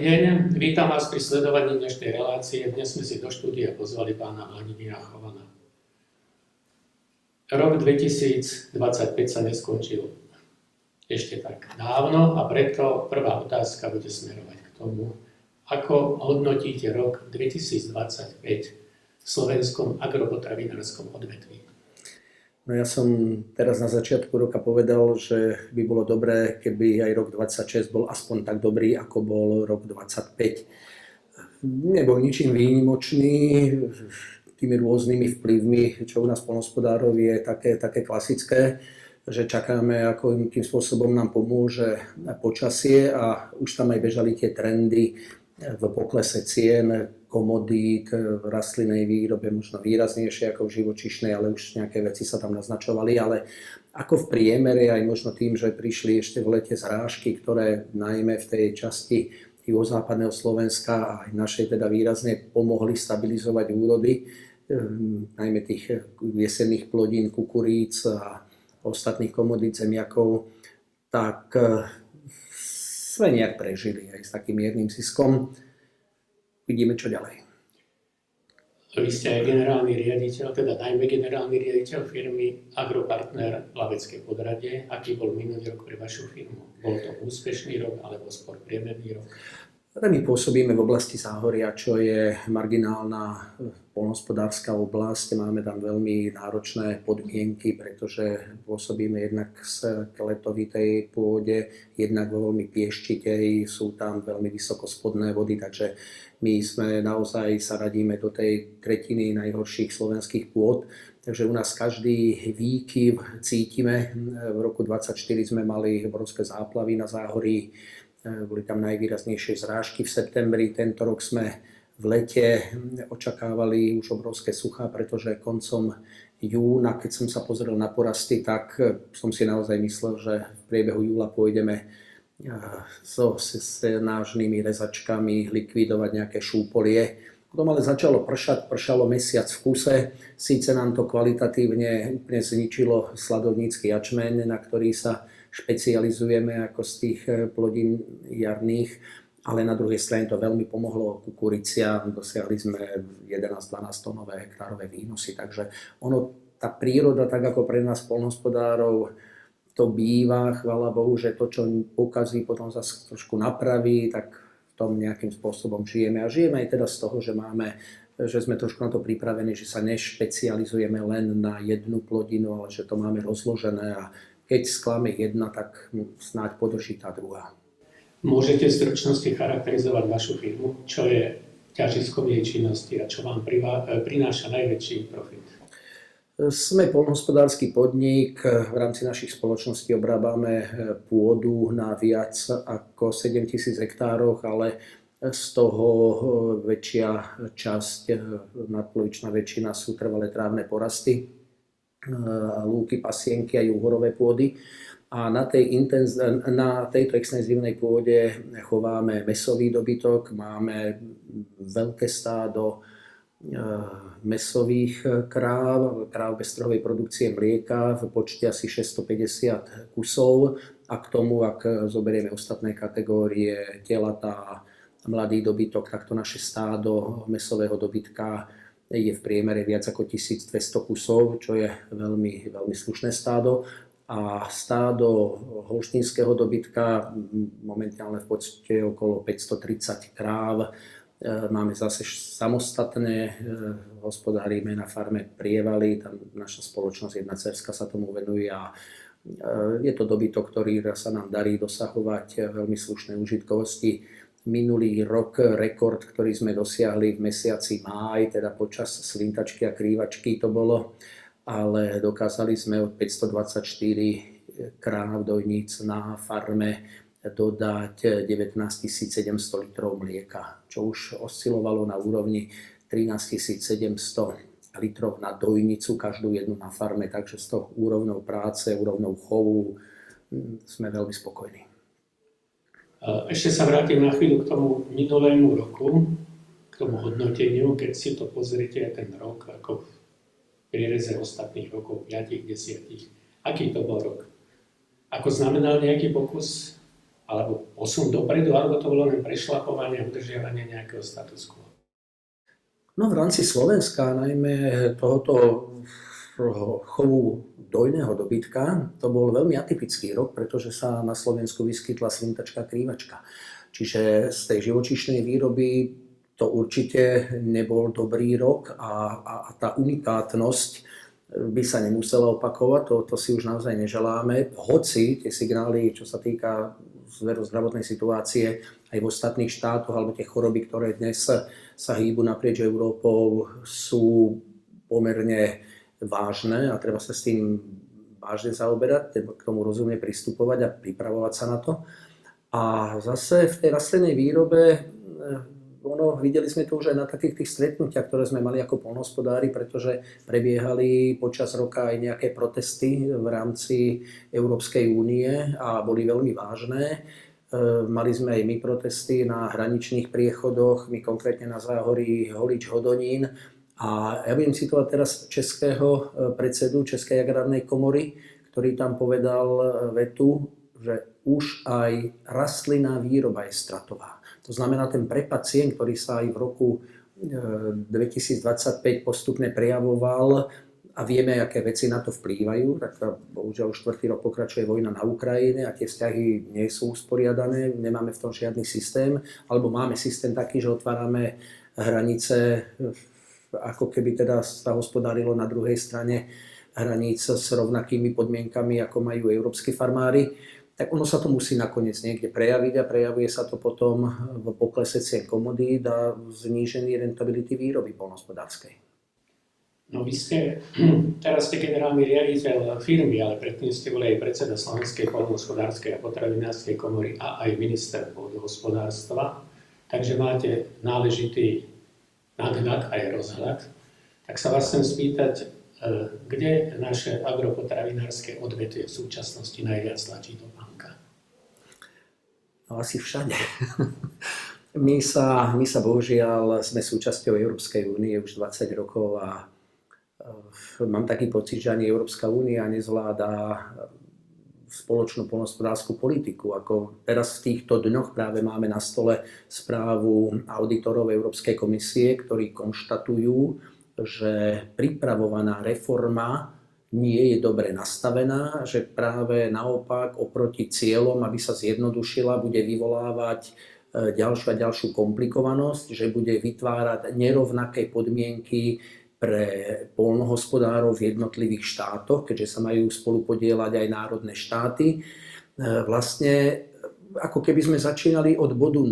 deň, vítam vás pri sledovaní dnešnej relácie. Dnes sme si do štúdia pozvali pána Vladimíra Chovana. Rok 2025 sa neskončil ešte tak dávno a preto prvá otázka bude smerovať k tomu, ako hodnotíte rok 2025 v slovenskom agropotravinárskom odvetví. No ja som teraz na začiatku roka povedal, že by bolo dobré, keby aj rok 26 bol aspoň tak dobrý, ako bol rok 25. Nebol ničím výnimočný, tými rôznymi vplyvmi, čo u nás poľnohospodárov je také klasické, že čakáme, akým spôsobom nám pomôže počasie a už tam aj bežali tie trendy v poklese cien komodít v rastlinnej výrobe, možno výraznejšie ako v živočíšnej, ale už nejaké veci sa tam naznačovali, ale ako v priemere, aj možno tým, že prišli ešte v lete zrážky, ktoré najmä v tej časti juhozápadného Slovenska aj našej teda výrazne pomohli stabilizovať úrody, najmä tých jesenných plodín, kukuríc a ostatných komodít zemiakov, tak sme nejak prežili aj s takým miernym ziskom. Vidíme, čo ďalej. Vy ste aj generálny riaditeľ, teda najmä generálny riaditeľ firmy Agropartner Lavecké Podhradie. Aký bol minulý rok pre vašu firmu? Bol to úspešný rok alebo skôr priemerný rok? My pôsobíme v oblasti Záhoria, čo je marginálna poľnohospodárska oblasť. Máme tam veľmi náročné podmienky, pretože pôsobíme jednak v skeletovitej pôde, jednak vo veľmi pieščitej, sú tam veľmi vysoko spodné vody, takže my sme naozaj sa radíme do tej tretiny najhorších slovenských pôd. Takže u nás každý výkyv cítime. V roku 2024 sme mali obrovské záplavy na Záhorí. Boli tam najvýraznejšie zrážky v septembri. Tento rok sme v lete očakávali už obrovské suchá, pretože koncom júna, keď som sa pozrel na porasty, tak som si naozaj myslel, že v priebehu júla pôjdeme so nážnymi rezačkami likvidovať nejaké šúpolie. Potom ale začalo pršať, pršalo mesiac v kuse. Síce nám to kvalitatívne úplne zničilo sladovnícky jačmeň, na ktorý sa špecializujeme ako z tých plodín jarných, ale na druhej strane to veľmi pomohlo kukuricia, dosiahli sme 11-12 tónové hektárové výnosy, takže tá príroda, tak ako pre nás poľnohospodárov, to býva, chvála Bohu, že to, čo ukazí, potom zase trošku napraví, tak v tom nejakým spôsobom žijeme. A žijeme aj teda z toho, že sme trošku na to pripravení, že sa nešpecializujeme len na jednu plodinu, ale že to máme rozložené a keď sklame jedna, tak snáď podrží tá druhá. Môžete v stručnosti charakterizovať vašu firmu? Čo je ťažiskom jej činnosti a čo vám prináša najväčší profit? Sme poľnohospodársky podnik. V rámci našich spoločností obrábame pôdu na viac ako 7000 hektároch, ale z toho väčšia časť, nadpolovičná väčšina sú trvalé trávne porasty, lúky, pasienky a juhorové pôdy. A na tejto extenzívnej pôde chováme mäsový dobytok, máme veľké stádo mäsových kráv beztrhovej produkcie mlieka v počte asi 650 kusov a k tomu, ak zoberieme ostatné kategórie, telatá, mladý dobytok, tak to naše stádo mäsového dobytka je v priemere viac ako 1200 kusov, čo je veľmi, veľmi slušné stádo. A stádo holštínskeho dobytka momentálne v podstate okolo 530 kráv. Máme zase samostatné, hospodárime na farme Prievaly, tam naša spoločnosť jedna dcerska sa tomu venuje a je to dobytok, ktorý sa nám darí dosahovať veľmi slušné užitkovosti. Minulý rok rekord, ktorý sme dosiahli v mesiaci máj, teda počas slintačky a krývačky to bolo, ale dokázali sme od 524 kráv dojníc na farme dodať 19 700 litrov mlieka, čo už oscilovalo na úrovni 13 700 litrov na dojnicu, každú jednu na farme, takže s tou úrovnou práce, úrovnou chovu sme veľmi spokojní. Ešte sa vrátim na chvíľu k tomu minulému roku, k tomu hodnoteniu, keď si to pozriete aj ten rok, ako v priereze ostatných rokov, 5, 10. Aký to bol rok? Ako znamenal nejaký pokus, alebo posun dopredu, alebo to bolo len prešlapovanie a udržiavanie nejakého status quo? No v rámci Slovenska, najmä tohoto chovu dojného dobytka, to bol veľmi atypický rok, pretože sa na Slovensku vyskytla slintačka krývačka. Čiže z tej živočíšnej výroby to určite nebol dobrý rok a tá unikátnosť by sa nemusela opakovať, to si už naozaj neželáme. Hoci tie signály, čo sa týka zdravotnej situácie aj v ostatných štátoch, alebo tie choroby, ktoré dnes sa hýbu naprieč Európou, sú pomerne vážne a treba sa s tým vážne zaoberať, treba k tomu rozumne pristupovať a pripravovať sa na to. A zase v tej rastlinnej výrobe, videli sme to už aj na takých tých stretnutiach, ktoré sme mali ako poľnohospodári, pretože prebiehali počas roka aj nejaké protesty v rámci Európskej únie a boli veľmi vážne. Mali sme aj my protesty na hraničných priechodoch, my konkrétne na záhorí Holič-Hodonín. A ja budem citovať teraz českého predsedu Českej agrárnej komory, ktorý tam povedal vetu, že už aj rastlinná výroba je stratová. To znamená, ten prepad cien, ktorý sa aj v roku 2025 postupne prejavoval, a vieme, aké veci na to vplývajú, tak bohužiaľ už 4. rok pokračuje vojna na Ukrajine a tie vzťahy nie sú usporiadané, nemáme v tom žiadny systém, alebo máme systém taký, že otvárame hranice, ako keby teda sa hospodárilo na druhej strane hraníc s rovnakými podmienkami, ako majú európski farmári, tak ono sa to musí nakoniec niekde prejaviť a prejavuje sa to potom v poklese cien komodít a znížení rentability výroby poľnohospodárskej. No vy teraz ste generálny riaditeľ firmy, ale predtým ste boli aj predseda Slovenskej poľnohospodárskej a potravinárskej komory a aj minister pôdohospodárstva, takže máte náležitý nadhľad aj rozhľad. Tak sa vás chcem spýtať, kde naše agropotravinárske odvetvie v súčasnosti najviac tlačí do pánka? No asi všade. My sa bohužiaľ sme súčasťou Európskej únie už 20 rokov a mám taký pocit, že ani Európska únia nezvláda spoločnú poľnohospodársku politiku. Ako teraz v týchto dňoch práve máme na stole správu auditorov Európskej komisie, ktorí konštatujú, že pripravovaná reforma nie je dobre nastavená, že práve naopak oproti cieľom, aby sa zjednodušila, bude vyvolávať ďalšiu a ďalšiu komplikovanosť, že bude vytvárať nerovnaké podmienky pre poľnohospodárov v jednotlivých štátoch, keďže sa majú spolupodieľať aj národné štáty. Vlastne ako keby sme začínali od bodu 0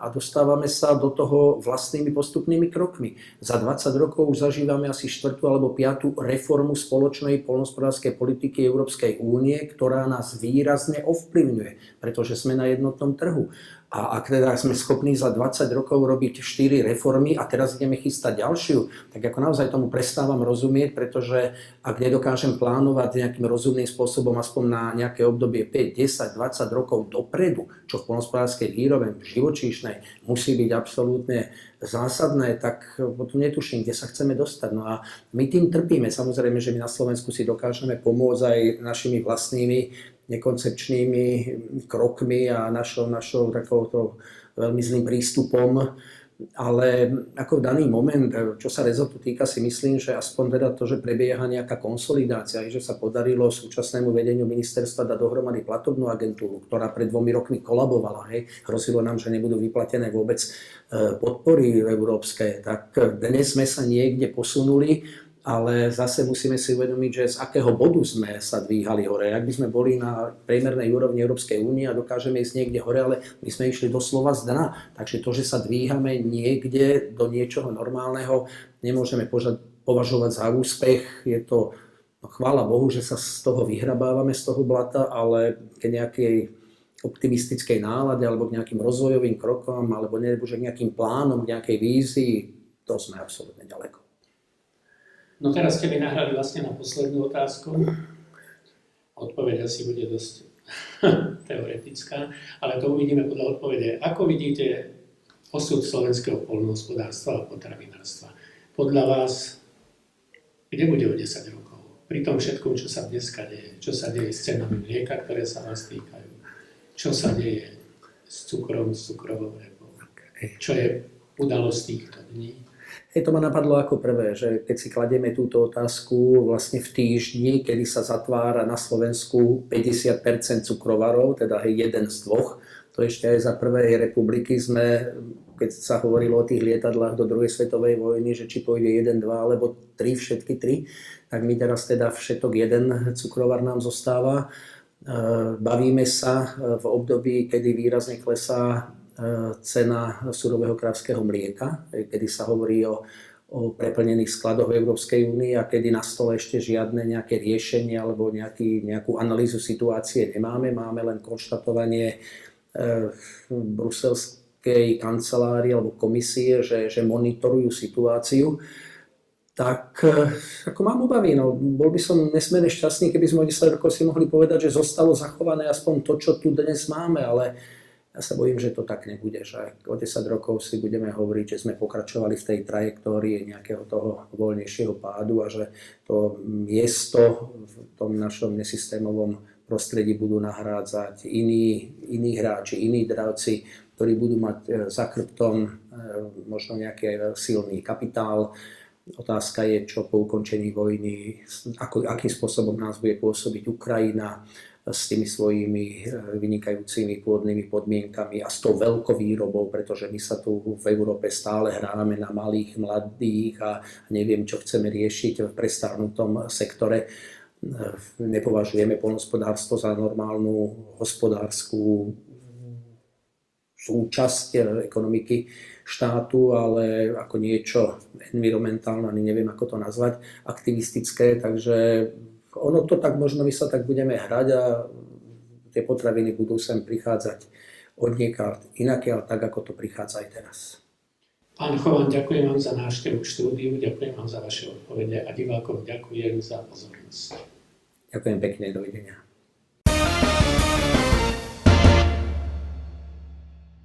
a dostávame sa do toho vlastnými postupnými krokmi. Za 20 rokov už zažívame asi 4. alebo 5. reformu spoločnej poľnohospodárskej politiky Európskej únie, ktorá nás výrazne ovplyvňuje, pretože sme na jednotnom trhu. A ak teda sme schopní za 20 rokov robiť 4 reformy a teraz ideme chystať ďalšiu, tak ako naozaj tomu prestávam rozumieť, pretože ak nedokážem plánovať nejakým rozumným spôsobom aspoň na nejaké obdobie 5, 10, 20 rokov dopredu, čo v poľnohospodárskej výrobe, v živočíšnej musí byť absolútne zásadné, tak potom netuším, kde sa chceme dostať. No a my tým trpíme. Samozrejme, že my na Slovensku si dokážeme pomôcť aj našimi vlastnými nekoncepčnými krokmi a našou takouto veľmi zlým prístupom. Ale ako v daný moment, čo sa rezortu týka, si myslím, že aspoň teda to, že prebieha nejaká konsolidácia, že sa podarilo súčasnému vedeniu ministerstva dať dohromady platobnú agentúru, ktorá pred 2 rokmi kolabovala. Hrozilo nám, že nebudú vyplatené vôbec podpory európske. Tak dnes sme sa niekde posunuli, ale zase musíme si uvedomiť, že z akého bodu sme sa dvíhali hore. Ak by sme boli na priemernej úrovni Európskej únie a dokážeme ísť niekde hore, ale my sme išli doslova z dna. Takže to, že sa dvíhame niekde do niečoho normálneho, nemôžeme považovať za úspech. Je to, chvála Bohu, že sa z toho vyhrabávame, z toho blata, ale k nejakej optimistickej nálade alebo k nejakým rozvojovým krokom alebo k nejakým plánom, k nejakej vízii, to sme absolútne ďaleko. No teraz ste mi nahrali vlastne na poslednú otázku. Odpoveď asi bude dosť teoretická, ale to uvidíme podľa odpovede. Ako vidíte osud slovenského poľnohospodárstva a potravinárstva? Podľa vás, kde bude o 10 rokov? Pri tom všetkom, čo sa dneska deje, čo sa deje s cenami mlieka, ktoré sa vás týkajú, čo sa deje s cukrom, s cukrovou repou. Čo je udalosť týchto dní? To ma napadlo ako prvé, že keď si kladieme túto otázku vlastne v týždni, kedy sa zatvára na Slovensku 50% cukrovarov, teda jeden z dvoch, to ešte aj za prvej republiky sme, keď sa hovorilo o tých lietadlách do druhej svetovej vojny, že či pôjde 1, 2 alebo 3, všetky 3, tak my teraz teda všetok jeden cukrovar nám zostáva. Bavíme sa v období, kedy výrazne klesá cena surového kravského mlieka, kedy sa hovorí o preplnených skladoch v Európskej únii a kedy na stole ešte žiadne nejaké riešenie alebo nejakú analýzu situácie nemáme. Máme len konštatovanie bruselskej kancelárie alebo komisie, že monitorujú situáciu. Tak ako mám obavy, bol by som nesmierne šťastný, keby sme o 10 rokov si mohli povedať, že zostalo zachované aspoň to, čo tu dnes máme, ale ja sa bojím, že to tak nebude, že o 10 rokov si budeme hovoriť, že sme pokračovali v tej trajektórii nejakého toho voľnejšieho pádu a že to miesto v tom našom nesystémovom prostredí budú nahrádzať iní hráči, iní dravci, ktorí budú mať za chrbtom možno nejaký silný kapitál. Otázka je, čo po ukončení vojny, akým spôsobom nás bude pôsobiť Ukrajina s tými svojimi vynikajúcimi pôdnymi podmienkami a s tou veľkovýrobou, pretože my sa tu v Európe stále hráme na malých, mladých a neviem, čo chceme riešiť v prestarnutom sektore. Nepovažujeme poľnohospodárstvo za normálnu hospodárskú súčasť ekonomiky štátu, ale ako niečo environmentálne, ani neviem, ako to nazvať, aktivistické, takže ono to tak, možno my sa tak budeme hrať a tie potraviny budú sem prichádzať odniekaľ inakiaľ, tak ako to prichádza aj teraz. Pán Chovan, ďakujem vám za návštevu v štúdiu, ďakujem vám za vaše odpovede a divákom ďakujem za pozornosť. Ďakujem pekne, dovidenia.